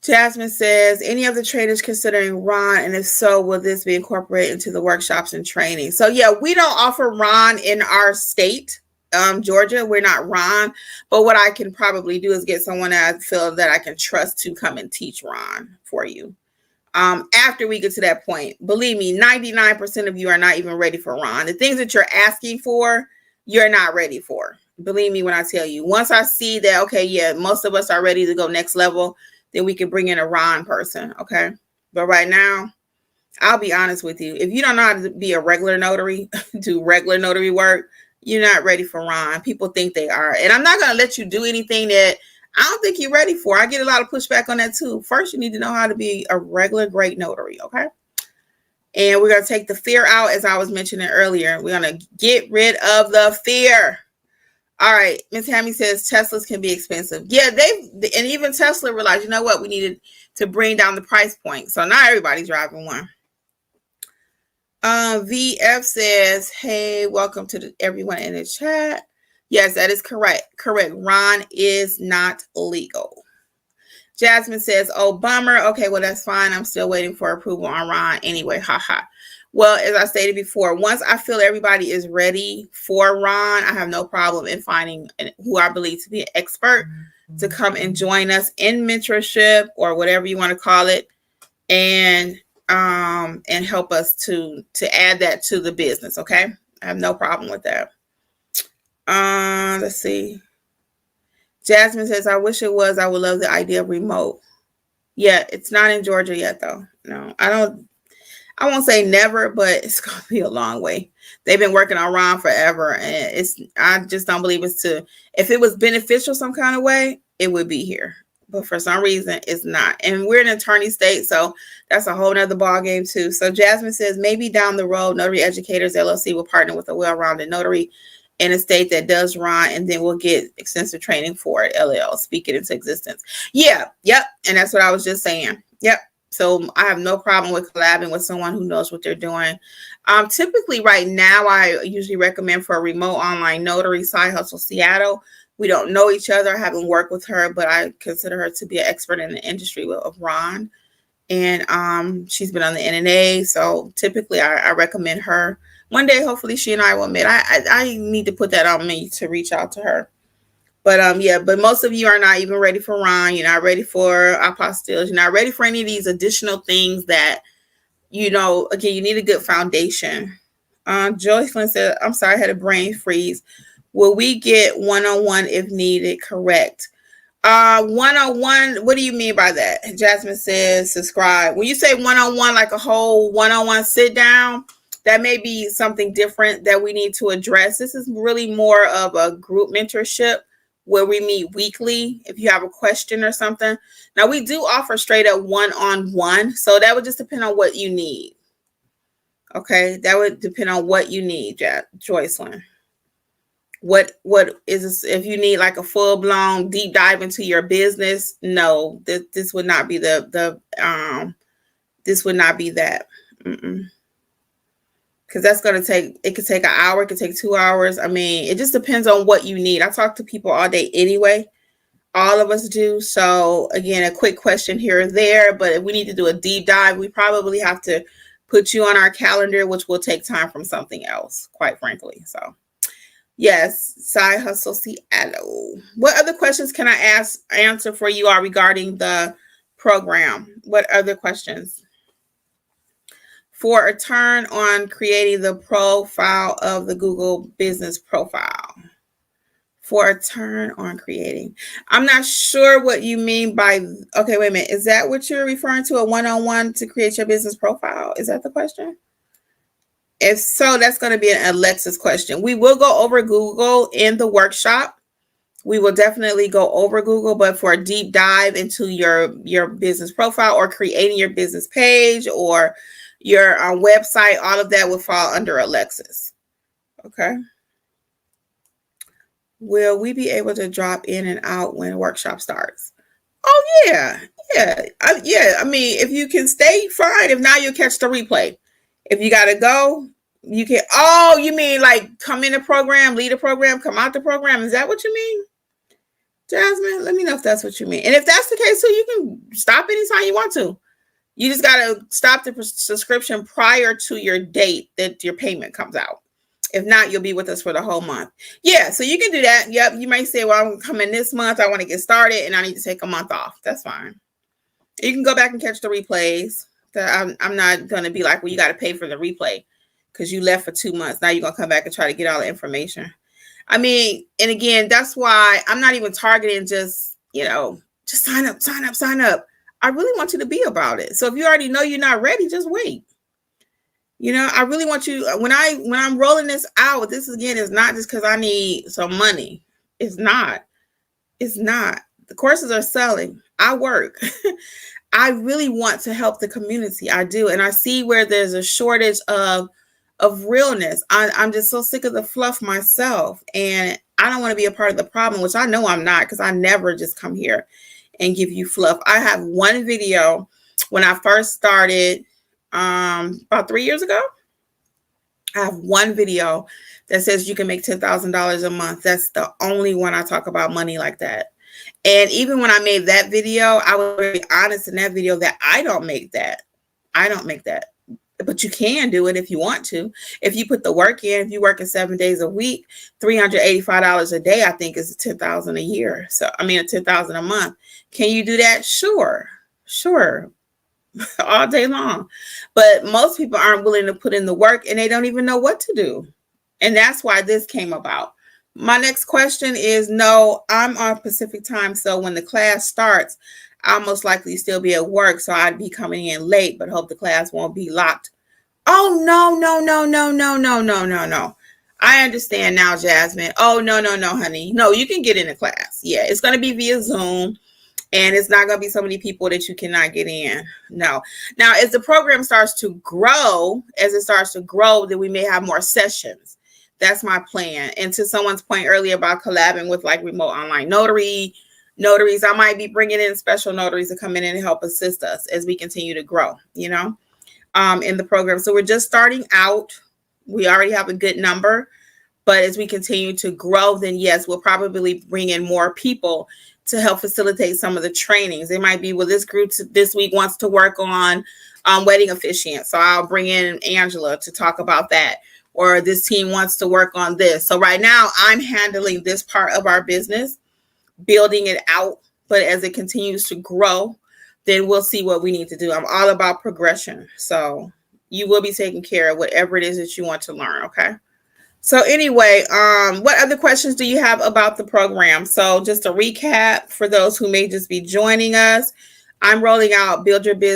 Jasmine says, any of the traders considering Ron? And if so, will this be incorporated into the workshops and training? So yeah, we don't offer Ron in our state, Georgia. We're not Ron. But what I can probably do is get someone that I feel that I can trust to come and teach Ron for you. After we get to that point, believe me, 99% of you are not even ready for Ron. The things that you're asking for, you're not ready for. Believe me when I tell you. Once I see that, okay, yeah, most of us are ready to go next level, then we can bring in a Ron person, okay? But right now, I'll be honest with you. If you don't know how to be a regular notary, do regular notary work, you're not ready for Ron. People think they are. And I'm not going to let you do anything that I don't think you're ready for. I get a lot of pushback on that too. First, you need to know how to be a regular great notary, okay? And we're going to take the fear out, as I was mentioning earlier. We're going to get rid of the fear. All right, Miss Hammy says Teslas can be expensive. Yeah, and even Tesla realized, you know what, we needed to bring down the price point. So not everybody's driving one. VF says, hey, welcome to everyone in the chat. Yes, that is correct. Correct. Ron is not legal. Jasmine says, oh, bummer. Okay, well, that's fine. I'm still waiting for approval on Ron anyway. Haha. Well, as I stated before, once I feel everybody is ready for Ron, I have no problem in finding who I believe to be an expert to come and join us in mentorship or whatever you want to call it, and help us to add that to the business. Okay, I have no problem with that. Let's see. Jasmine says, I wish it was. I would love the idea of remote. Yeah, it's not in Georgia yet, though. No, I won't say never, but it's going to be a long way. They've been working on Ron forever, and I just don't believe if it was beneficial some kind of way, it would be here. But for some reason, it's not. And we're an attorney state, so that's a whole nother ball game too. So Jasmine says, maybe down the road, Notary Educators LLC will partner with a well-rounded notary in a state that does Ron, and then we'll get extensive training for it, LL, speak it into existence. Yeah, yep, and that's what I was just saying. Yep. So I have no problem with collabing with someone who knows what they're doing. Typically right now, I usually recommend for a remote online notary, Side Hustle Seattle. We don't know each other. I haven't worked with her, but I consider her to be an expert in the industry of Ron. And she's been on the NNA. So typically I recommend her. One day, hopefully she and I will meet. I need to put that on me to reach out to her. But yeah, but most of you are not even ready for Ron. You're not ready for apostilles. You're not ready for any of these additional things that, again, you need a good foundation. Joycelyn said, I'm sorry, I had a brain freeze. Will we get one-on-one if needed? Correct. One-on-one, what do you mean by that? Jasmine says, subscribe. When you say one-on-one, like a whole one-on-one sit down, that may be something different that we need to address. This is really more of a group mentorship where we meet weekly if you have a question or something. Now, we do offer straight up one-on-one, so that would just depend on what you need. Okay, that would depend on what you need, Joycelyn. What is this? If you need like a full-blown deep dive into your business, no, this would not be this would not be that. Because that's going to it could take an hour, it could take 2 hours. I mean, it just depends on what you need. I talk to people all day anyway. All of us do. So again, a quick question here or there, but if we need to do a deep dive, we probably have to put you on our calendar, which will take time from something else, quite frankly. So yes, Side Hustle Seattle. What other questions can I answer for you all regarding the program? What other questions? For a turn on creating the profile of the Google business profile. For a turn on creating. I'm not sure what you mean by, okay, wait a minute. Is that what you're referring to, a one-on-one to create your business profile? Is that the question? If so, that's going to be an Alexis question. We will go over Google in the workshop. We will definitely go over Google, but for a deep dive into your business profile or creating your business page or your website, all of that will fall under Alexis. Okay. Will we be able to drop in and out when workshop starts? Oh, yeah. Yeah. I mean, if you can stay, fine. If not, you'll catch the replay. If you got to go, You can, oh, you mean like come in the program, lead a program, come out the program? Is that what you mean? Jasmine, let me know if that's what you mean. And if that's the case too, you can stop anytime you want to. You just got to stop the subscription prior to your date that your payment comes out. If not, you'll be with us for the whole month. Yeah, so you can do that. Yep, you might say, well, I'm coming this month. I want to get started and I need to take a month off. That's fine. You can go back and catch the replays. I'm not going to be like, well, you got to pay for the replay because you left for 2 months. Now you're going to come back and try to get all the information. I mean, and again, that's why I'm not even targeting just, just sign up, sign up, sign up. I really want you to be about it. So if you already know you're not ready, just wait. I really want you, when I'm rolling this out, this again is not just because I need some money. It's not. The courses are selling. I work. I really want to help the community. I do. And I see where there's a shortage of realness. I'm just so sick of the fluff myself. And I don't want to be a part of the problem, which I know I'm not, because I never just come here and give you fluff. I have one video when I first started about 3 years ago. I have one video that says you can make $10,000 a month. That's the only one I talk about money like that. And even when I made that video, I was very honest in that video that I don't make that. But you can do it if you want to. If you put the work in, if you work 7 days a week, $385 a day, I think is $10,000 a year. So, $10,000 a month. Can you do that? Sure. All day long. But most people aren't willing to put in the work and they don't even know what to do. And that's why this came about. My next question is, no, I'm on Pacific time. So when the class starts, I'll most likely still be at work. So I'd be coming in late, but hope the class won't be locked. Oh, no. I understand now, Jasmine. Oh, no, honey. No, you can get in the class. Yeah, it's going to be via Zoom. And it's not going to be so many people that you cannot get in. No. Now, as the program starts to grow, then we may have more sessions. That's my plan. And to someone's point earlier about collabing with like remote online notaries, I might be bringing in special notaries to come in and help assist us as we continue to grow, in the program. So we're just starting out. We already have a good number. But as we continue to grow, then yes, we'll probably bring in more people to help facilitate some of the trainings. It might be, well, this group this week wants to work on wedding officiant. So I'll bring in Angela to talk about that. Or this team wants to work on this. So right now I'm handling this part of our business, building it out. But as it continues to grow, then we'll see what we need to do. I'm all about progression. So you will be taken care of whatever it is that you want to learn. Okay. So anyway, what other questions do you have about the program? So just a recap for those who may just be joining us. I'm rolling out Build Your Notary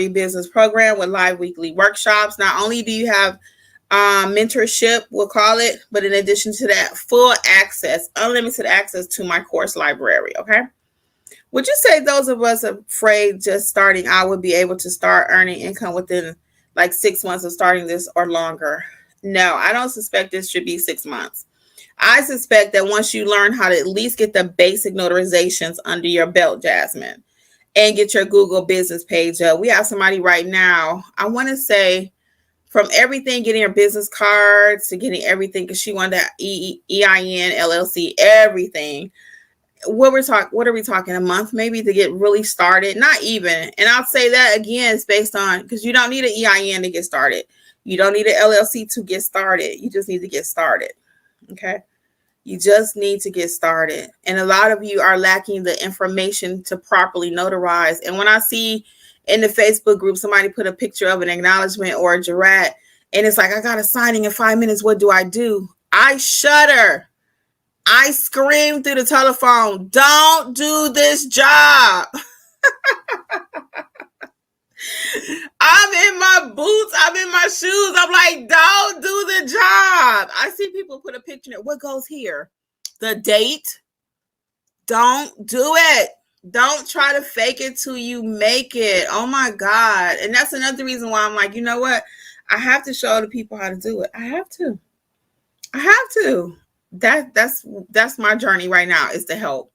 Business program with live weekly workshops. Not only do you have mentorship, we'll call it, but in addition to that, full access, unlimited access to my course library. Okay. Would you say those of us afraid just starting out would be able to start earning income within like 6 months of starting this or longer? No, I don't suspect this should be 6 months. I suspect that once you learn how to at least get the basic notarizations under your belt, Jasmine, and get your Google business page up. We have somebody right now, I want to say, from everything, getting her business cards to getting everything, because she wanted that EIN, LLC, everything. What are we talking, a month maybe to get really started? Not even. And I'll say that again, it's based on, because you don't need an EIN to get started. You don't need an LLC to get started. You just need to get started. Okay. You just need to get started. And a lot of you are lacking the information to properly notarize. And when I see in the Facebook group, somebody put a picture of an acknowledgement or a jurat, and it's like, I got a signing in 5 minutes. What do? I shudder. I scream through the telephone, don't do this job. I'm in my boots. I'm in my shoes. I'm like, don't do the job. I see people put a picture in it. What goes here? The date. Don't do it. Don't try to fake it till you make it. Oh my God. And that's another reason why I'm like, you know what? I have to show the people how to do it. I have to. That's my journey right now, is to help.